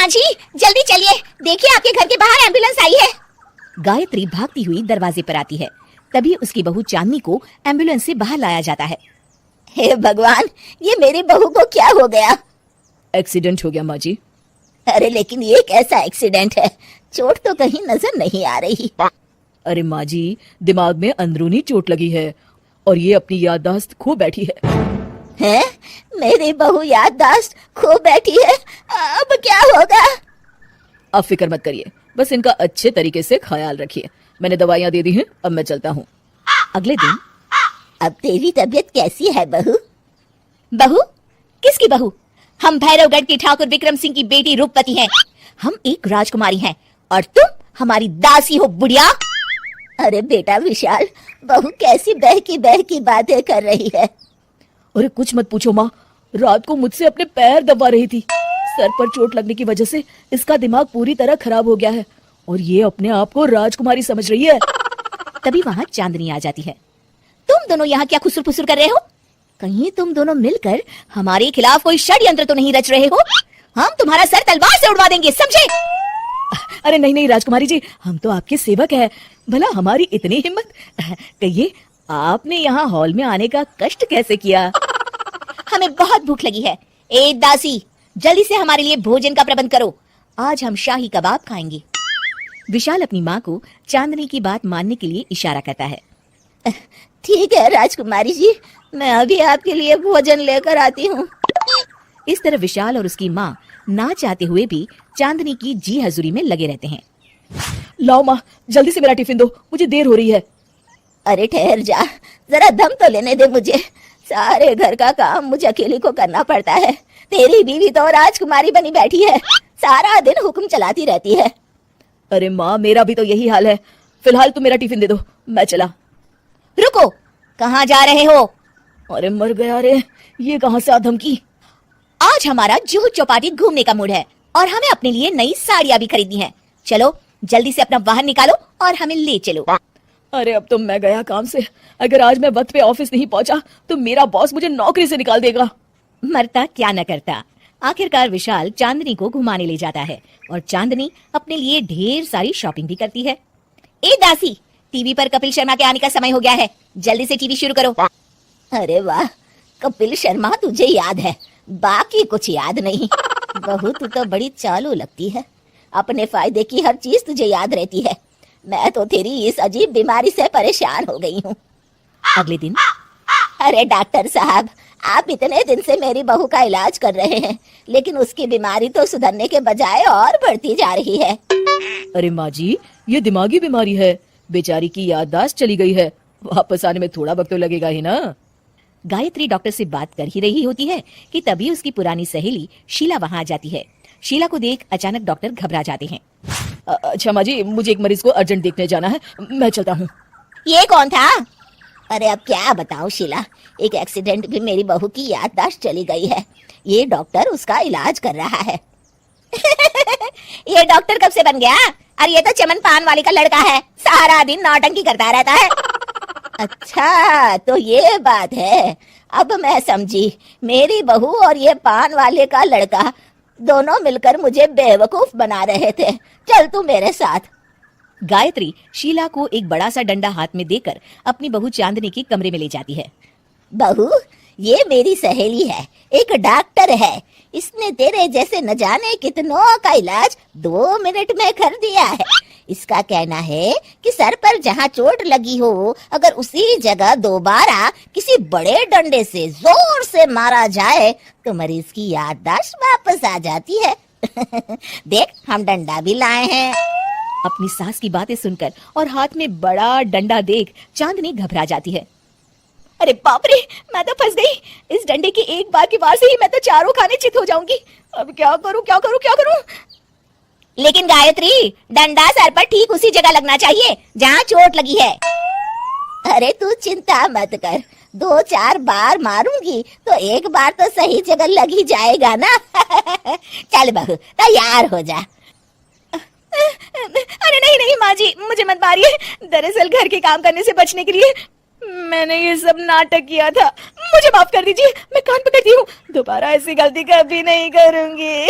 माँ जी जल्दी चलिए, देखिए आपके घर के बाहर एम्बुलेंस आई है। गायत्री भागती हुई दरवाजे पर आती है। तभी उसकी बहू चांदनी को एम्बुलेंस से बाहर लाया जाता है। हे भगवान, ये मेरी बहू को क्या हो गया? एक्सीडेंट हो गया माँ जी। अरे लेकिन ये कैसा एक्सीडेंट है? चोट तो कहीं नजर नहीं आ रही। अरे माँ जी, दिमाग में अंदरूनी चोट लगी है और ये अपनी याददाश्त खो बैठी है। हैं? मेरी बहू याददाश्त खो बैठी है, अब क्या होगा? आप फिक्र मत करिए, बस इनका अच्छे तरीके से ख्याल रखिए। मैंने दवाइयाँ दे दी हैं, अब मैं चलता हूँ। अगले दिन। अब तेरी तबीयत कैसी है बहू? बहू? किसकी बहू? हम भैरवगढ़ के ठाकुर विक्रम सिंह की बेटी रूपवती हैं। हम एक राजकुमारी हैं और तुम हमारी दासी हो बुढ़िया। अरे बेटा विशाल, बहू कैसी बहकी बातें कर रही है। अरे कुछ मत पूछो माँ, रात को मुझसे अपने पैर दबा रही थी। सर पर चोट लगने की वजह से इसका दिमाग पूरी तरह खराब हो गया है और ये अपने आप को राजकुमारी समझ रही है। तभी वहाँ चांदनी आ जाती है। तुम दोनों यहाँ क्या खुसुर फुसुर कर रहे हो? कहीं तुम दोनों मिलकर हमारे खिलाफ कोई षड्यंत्र तो नहीं रच रहे हो? हम तुम्हारा सर तलवार से उड़वा देंगे, समझे? अरे नहीं नहीं राजकुमारी जी, हम तो आपके सेवक हैं। भला हमारी इतनी हिम्मत? कहिए, आपने यहाँ हॉल में आने का कष्ट कैसे किया? हमें बहुत भूख लगी है। ए दासी, जल्दी से हमारे लिए भोजन का प्रबंध करो। आज हम शाही कबाब खाएंगे। विशाल अपनी माँ को चांदनी की बात मानने के लिए इशारा करता है। ठीक है राजकुमारी जी, मैं अभी आपके लिए भोजन लेकर आती हूँ। इस तरह विशाल और उसकी माँ ना चाहते हुए भी चांदनी की जी हजूरी में लगे रहते हैं। लाओ माँ, जल्दी से मेरा टिफिन दो, मुझे देर हो रही है। अरे ठहर जा, जरा दम तो लेने दे मुझे। सारे घर का काम मुझे अकेली को करना पड़ता है। तेरी बीवी तो राजकुमारी बनी बैठी है, सारा दिन हुक्म चलाती रहती है। अरे माँ, मेरा भी तो यही हाल है। फिलहाल तुम मेरा टिफिन दे दो, मैं चला। रुको, कहाँ जा रहे हो? अरे मर गया रे, ये कहाँ से आ धमकी? आज हमारा जुहू चौपाटी घूमने का मूड है और हमें अपने लिए नई साड़ियाँ भी खरीदनी है। चलो जल्दी से अपना वाहन निकालो और हमें ले चलो। अरे अब तो मैं गया काम से। अगर आज मैं वक्त पे ऑफिस नहीं पहुंचा तो मेरा बॉस मुझे नौकरी से निकाल देगा। मरता क्या न करता। आखिरकार विशाल चांदनी को घुमाने ले जाता है और चांदनी अपने लिए ढेर सारी शॉपिंग भी करती है। ए दासी, टीवी पर कपिल शर्मा के आने का समय हो गया है, जल्दी से टीवी शुरू करो। अरे वाह, कपिल शर्मा तुझे याद है, बाकी कुछ याद नहीं। बहू तू तो बड़ी चालू लगती है, अपने फायदे की हर चीज तुझे याद रहती है। मैं तो तेरी इस अजीब बीमारी से परेशान हो गई हूँ। अगले दिन। अरे डॉक्टर साहब, आप इतने दिन से मेरी बहू का इलाज कर रहे हैं, लेकिन उसकी बीमारी तो सुधरने के बजाय और बढ़ती जा रही है। अरे माँ जी, ये दिमागी बीमारी है। बेचारी की याददाश्त चली गई है, वापस आने में थोड़ा वक्त तो लगेगा ही ना। गायत्री डॉक्टर से बात कर ही रही होती है कि तभी उसकी पुरानी सहेली शीला वहाँ आ जाती है। शीला को देख अचानक डॉक्टर घबरा जाते हैं। अच्छा माँ जी, मुझे एक मरीज को अर्जेंट देखने जाना है, मैं चलता हूँ। ये कौन था? अरे अब क्या बताऊं शीला, एक एक्सीडेंट भी मेरी बहू की याददाश्त चली गई है। ये डॉक्टर उसका इलाज कर रहा है। ये डॉक्टर कब से बन गया? अरे ये तो चमन पान वाले का लड़का है, सारा दिन नौटंकी करता रहता है। अच्छा तो ये बात है, अब मैं समझी। मेरी बहू और ये पान वाले का लड़का दोनों मिलकर मुझे बेवकूफ बना रहे थे। चल तू मेरे साथ। गायत्री शीला को एक बड़ा सा डंडा हाथ में देकर अपनी बहू चांदनी के कमरे में ले जाती है। बहू, ये मेरी सहेली है, एक डॉक्टर है। इसने तेरे जैसे न जाने कितनों का इलाज 2 मिनट में कर दिया है। इसका कहना है कि सर पर जहाँ चोट लगी हो, अगर उसी जगह दोबारा किसी बड़े डंडे से जोर से मारा जाए तो मरीज की याददाश्त वापस आ जाती है। देख, हम डंडा भी लाए हैं। अपनी सास की बातें सुनकर और हाथ में बड़ा डंडा देख चांदनी घबरा जाती है। अरे बाप रे, मैं तो फंस गई। इस डंडे के एक बार की वार से ही मैं तो चारों खाने चित हो जाऊंगी। अब क्या करूं, क्या करूं, क्या करूं? लेकिन गायत्री, डंडा सर पर ठीक उसी जगह लगना चाहिए जहाँ चोट लगी है। अरे तू चिंता मत कर, 2-4 बार मारूंगी तो एक बार तो सही जगह लग ही जाएगा ना। चल बहू, तैयार हो जा। अरे नहीं नहीं माँ जी, मुझे मत मारिए। दरअसल घर के काम करने से बचने के लिए मैंने ये सब नाटक किया था, मुझे माफ कर दीजिए। मैं कान पकड़ती हूँ, दोबारा ऐसी गलती कभी नहीं करूंगी।